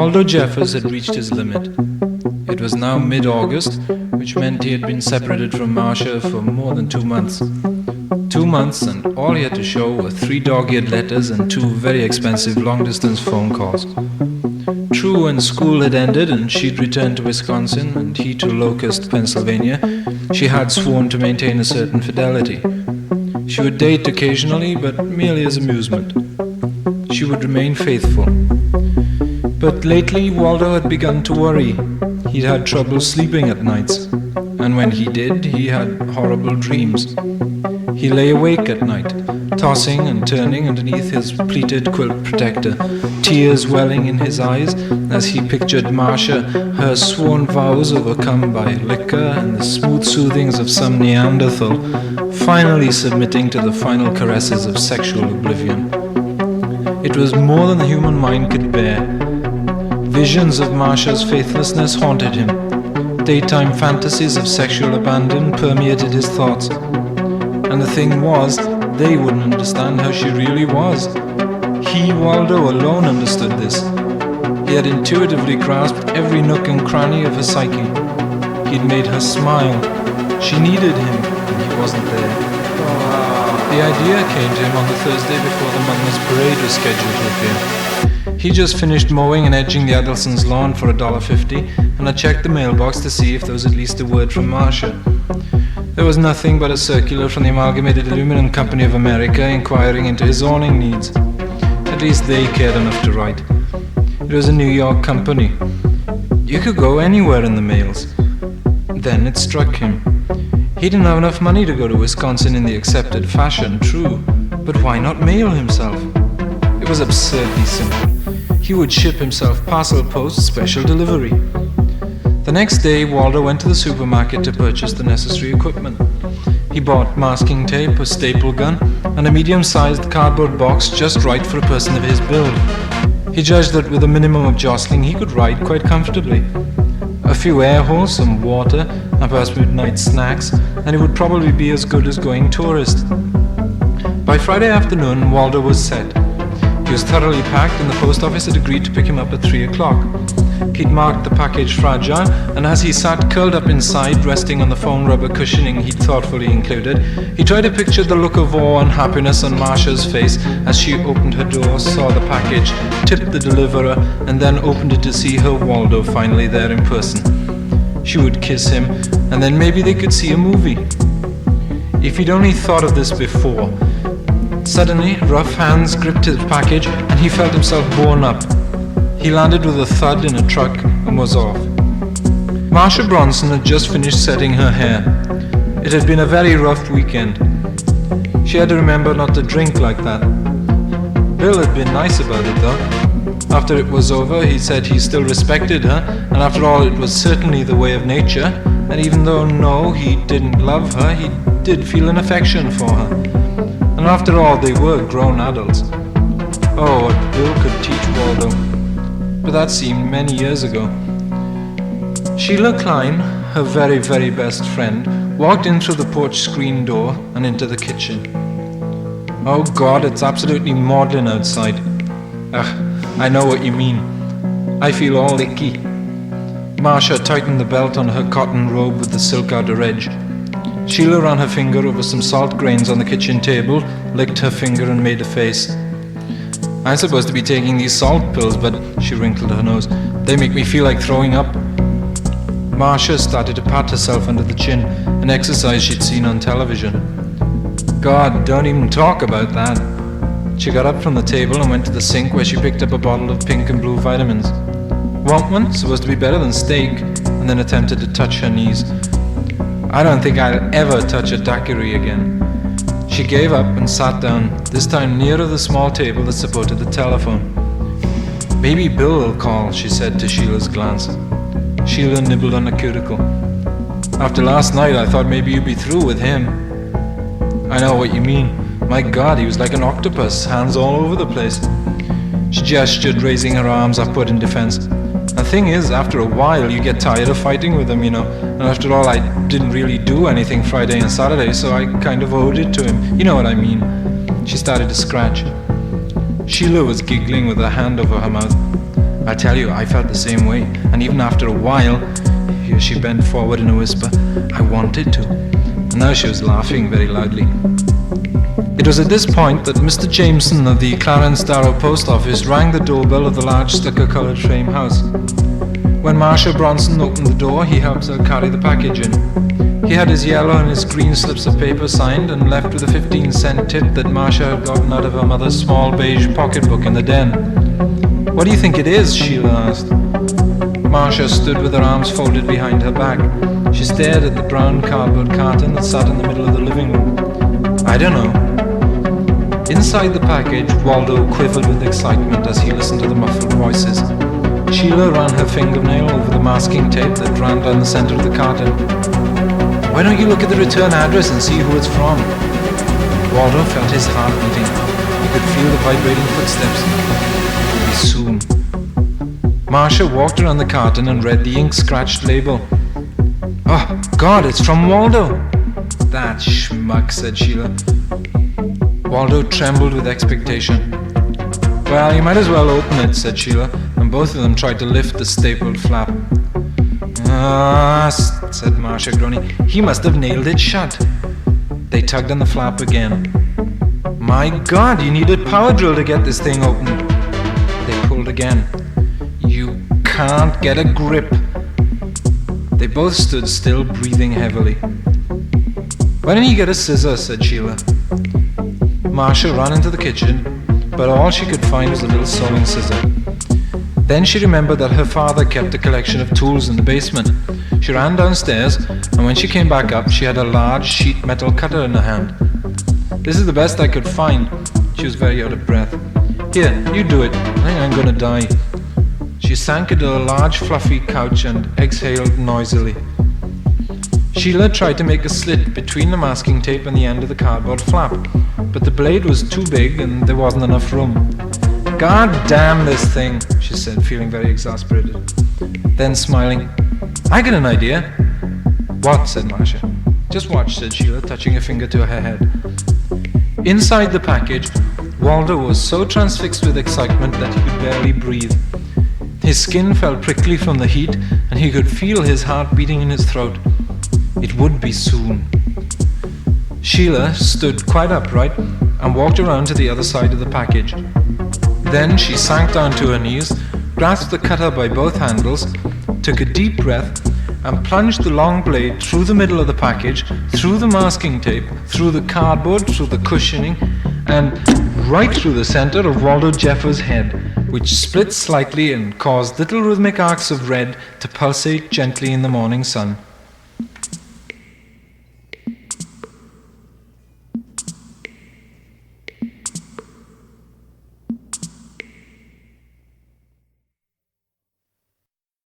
Waldo Jeffers had reached his limit. It was now mid-August, which meant he had been separated from Marcia for more than 2 months. 2 months, and all he had to show were 3 dog-eared letters and 2 very expensive long-distance phone calls. True, when school had ended and she'd returned to Wisconsin and he to Locust, Pennsylvania, she had sworn to maintain a certain fidelity. She would date occasionally, but merely as amusement. She would remain faithful. But lately Waldo had begun to worry. He'd had trouble sleeping at nights, and when he did, he had horrible dreams. He lay awake at night, tossing and turning underneath his pleated quilt protector, tears welling in his eyes as he pictured Marcia, her sworn vows overcome by liquor and the smooth soothings of some Neanderthal, finally submitting to the final caresses of sexual oblivion. It was more than the human mind could bear. Visions of Marcia's faithlessness haunted him. Daytime fantasies of sexual abandon permeated his thoughts. And the thing was, they wouldn't understand how she really was. He, Waldo, alone understood this. He had intuitively grasped every nook and cranny of her psyche. He'd made her smile. She needed him, and he wasn't there. The idea came to him on the Thursday before the Mothers Parade was scheduled to appear. He just finished mowing and edging the Adelsons' lawn for $1.50, and had checked the mailbox to see if there was at least a word from Marcia. There was nothing but a circular from the Amalgamated Aluminum Company of America inquiring into his awning needs. At least they cared enough to write. It was a New York company. You could go anywhere in the mails. Then it struck him. He didn't have enough money to go to Wisconsin in the accepted fashion, true, but why not mail himself? It was absurdly simple. He would ship himself parcel post special delivery. The next day, Waldo went to the supermarket to purchase the necessary equipment. He bought masking tape, a staple gun, and a medium-sized cardboard box just right for a person of his build. He judged that with a minimum of jostling, he could ride quite comfortably. A few air holes, some water, and perhaps midnight snacks, and it would probably be as good as going tourist. By Friday afternoon, Waldo was set. He was thoroughly packed, and the post office had agreed to pick him up at 3 o'clock. He'd marked the package fragile, and as he sat curled up inside, resting on the foam rubber cushioning he'd thoughtfully included, he tried to picture the look of awe and happiness on Marcia's face as she opened her door, saw the package, tipped the deliverer, and then opened it to see her Waldo finally there in person. She would kiss him, and then maybe they could see a movie. If he'd only thought of this before. Suddenly, rough hands gripped his package, and he felt himself borne up. He landed with a thud in a truck and was off. Marcia Bronson had just finished setting her hair. It had been a very rough weekend. She had to remember not to drink like that. Bill had been nice about it though. After it was over, he said he still respected her, and after all it was certainly the way of nature, and even though no, he didn't love her, he did feel an affection for her. And after all, they were grown adults. Oh, what Bill could teach Waldo. But that seemed many years ago. Sheila Klein, her very, very best friend, walked in through the porch screen door and into the kitchen. Oh God, it's absolutely maudlin outside. I know what you mean. I feel all icky. Marcia tightened the belt on her cotton robe with the silk outer edge. Sheila ran her finger over some salt grains on the kitchen table, licked her finger and made a face. I'm supposed to be taking these salt pills, but she wrinkled her nose. They make me feel like throwing up. Marcia started to pat herself under the chin, an exercise she'd seen on television. God, don't even talk about that. She got up from the table and went to the sink where she picked up a bottle of pink and blue vitamins. Want one? Supposed to be better than steak. And then attempted to touch her knees. I don't think I'll ever touch a daiquiri again. She gave up and sat down, this time nearer the small table that supported the telephone. Maybe Bill will call, she said to Sheila's glance. Sheila nibbled on a cuticle. After last night, I thought maybe you'd be through with him. I know what you mean. My God, he was like an octopus, hands all over the place. She gestured, raising her arms upward in defense. The thing is, after a while, you get tired of fighting with him, you know. And after all, I didn't really do anything Friday and Saturday, so I kind of owed it to him. You know what I mean. She started to scratch. Sheila was giggling with her hand over her mouth. I tell you, I felt the same way, and even after a while, here she bent forward in a whisper, I wanted to. And now she was laughing very loudly. It was at this point that Mr. Jameson of the Clarence Darrow post office rang the doorbell of the large stucco-coloured frame house. When Marcia Bronson opened the door, he helped her carry the package in. He had his yellow and his green slips of paper signed and left with a 15-cent tip that Marcia had gotten out of her mother's small beige pocketbook in the den. What do you think it is? Sheila asked. Marcia stood with her arms folded behind her back. She stared at the brown cardboard carton that sat in the middle of the living room. I don't know. Inside the package, Waldo quivered with excitement as he listened to the muffled voices. Sheila ran her fingernail over the masking tape that ran down the center of the carton. Why don't you look at the return address and see who it's from? Waldo felt his heart beating. He could feel the vibrating footsteps. It would be soon. Marcia walked around the carton and read the ink-scratched label. Oh, God, it's from Waldo! That schmuck, said Sheila. Waldo trembled with expectation. Well, you might as well open it, said Sheila, and both of them tried to lift the stapled flap. Ah, said Marcia, groaning. He must have nailed it shut. They tugged on the flap again. My God, you need a power drill to get this thing open. They pulled again. You can't get a grip. They both stood still, breathing heavily. Why don't you get a scissor, said Sheila. Marcia ran into the kitchen, but all she could find was a little sewing scissor. Then she remembered that her father kept a collection of tools in the basement. She ran downstairs, and when she came back up, she had a large sheet metal cutter in her hand. This is the best I could find. She was very out of breath. Here, you do it. I think I'm going to die. She sank into a large fluffy couch and exhaled noisily. Sheila tried to make a slit between the masking tape and the end of the cardboard flap, but the blade was too big and there wasn't enough room. God damn this thing, she said, feeling very exasperated. Then smiling, I got an idea. What? Said Marcia. Just watch, said Sheila, touching a finger to her head. Inside the package, Waldo was so transfixed with excitement that he could barely breathe. His skin felt prickly from the heat, and he could feel his heart beating in his throat. It would be soon. Sheila stood quite upright and walked around to the other side of the package. Then she sank down to her knees, grasped the cutter by both handles, took a deep breath, and plunged the long blade through the middle of the package, through the masking tape, through the cardboard, through the cushioning, and right through the center of Waldo Jeffer's head, which split slightly and caused little rhythmic arcs of red to pulsate gently in the morning sun.